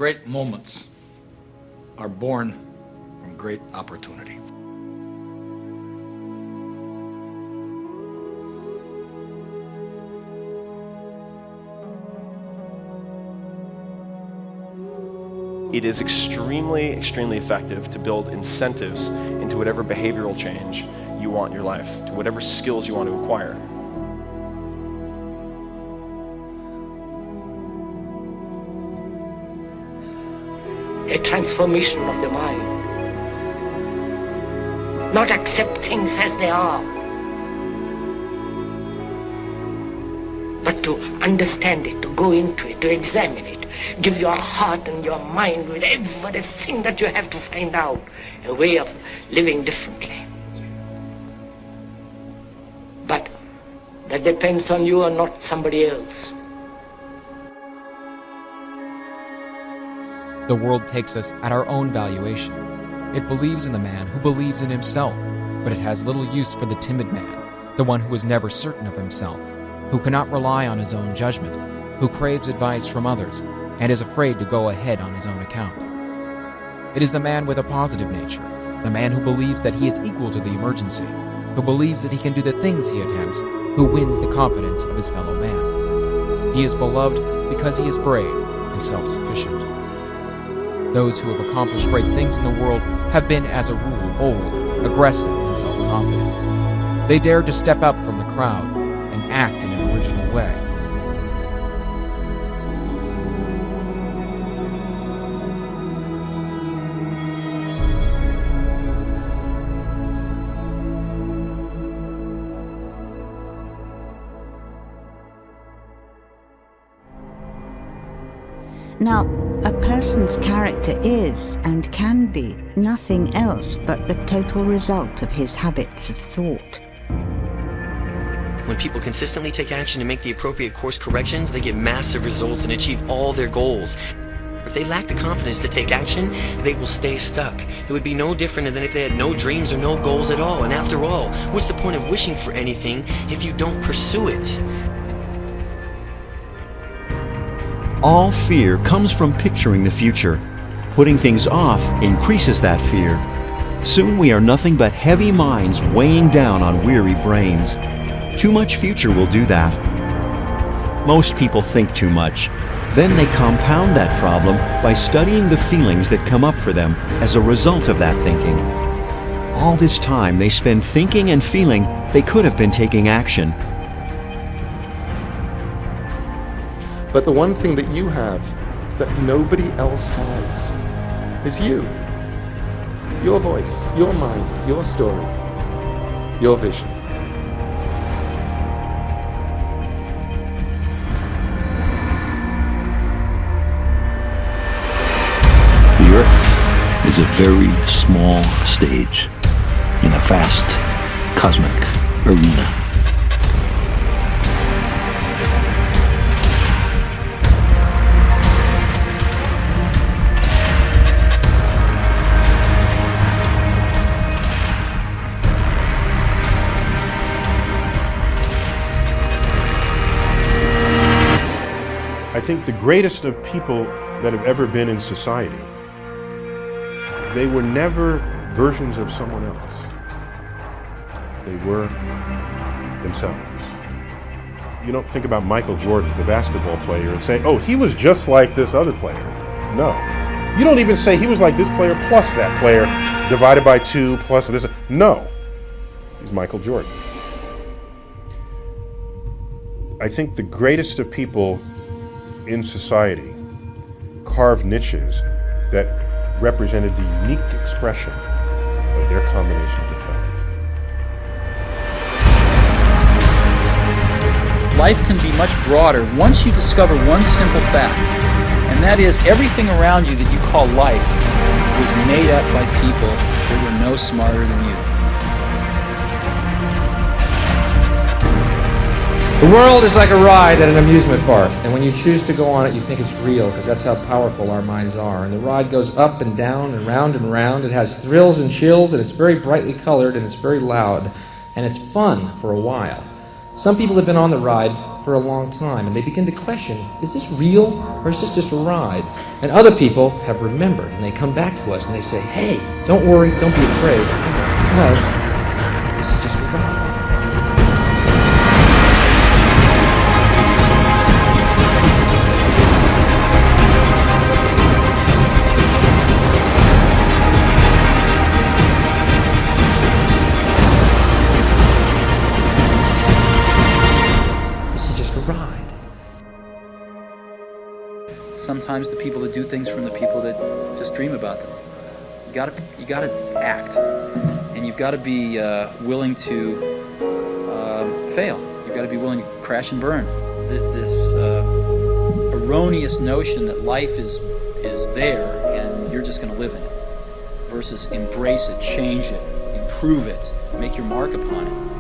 Great moments are born from great opportunity. It is extremely effective to build incentives into whatever behavioral change you want in your life, to whatever skills you want to acquire. A transformation of the mind. Not accept things as they are, but to understand it, to go into it, to examine it. Give your heart and your mind with everything that you have to find out a way of living differently. But that depends on you and not somebody else. The world takes us at our own valuation. It believes in the man who believes in himself, but it has little use for the timid man, the one who is never certain of himself, who cannot rely on his own judgment, who craves advice from others, and is afraid to go ahead on his own account. It is the man with a positive nature, the man who believes that he is equal to the emergency, who believes that he can do the things he attempts, who wins the confidence of his fellow man. He is beloved because he is brave and self-sufficient. Those who have accomplished great things in the world have been, as a rule, bold, aggressive, and self-confident. They dared to step up from the crowd and act in an original way. Now, a person's character is, and can be, nothing else but the total result of his habits of thought. When people consistently take action to make the appropriate course corrections, they get massive results and achieve all their goals. If they lack the confidence to take action, they will stay stuck. It would be no different than if they had no dreams or no goals at all. And after all, what's the point of wishing for anything if you don't pursue it? All fear comes from picturing the future. Putting things off increases that fear. Soon we are nothing but heavy minds weighing down on weary brains. Too much future will do that. Most people think too much. Then they compound that problem by studying the feelings that come up for them as a result of that thinking. All this time they spend thinking and feeling they could have been taking action. But the one thing that you have that nobody else has is you. Your voice, your mind, your story, your vision. The Earth is a very small stage in a vast cosmic arena. I think the greatest of people that have ever been in society, they were never versions of someone else. They were themselves. You don't think about Michael Jordan, the basketball player, and say, oh, he was just like this other player. No. You don't even say he was like this player plus that player divided by 2 plus this. No. He's Michael Jordan. I think the greatest of people in society carved niches that represented the unique expression of their combination of talents. Life can be much broader once you discover one simple fact, and that is everything around you that you call life was made up by people that were no smarter than you. The world is like a ride at an amusement park, and when you choose to go on it, you think it's real, because that's how powerful our minds are. And the ride goes up and down and round and round. It has thrills and chills, and it's very brightly colored, and it's very loud, and it's fun for a while. Some people have been on the ride for a long time, and they begin to question, is this real, or is this just a ride? And other people have remembered, and they come back to us and they say, hey, don't worry, don't be afraid, because this is just a ride. This is just a ride. Sometimes the people that do things from the people that just dream about them. You gotta act, and you've got to be willing to fail. You've got to be willing to crash and burn. This erroneous notion that life is there and you're just going to live in it, versus embrace it, change it, improve it, make your mark upon it.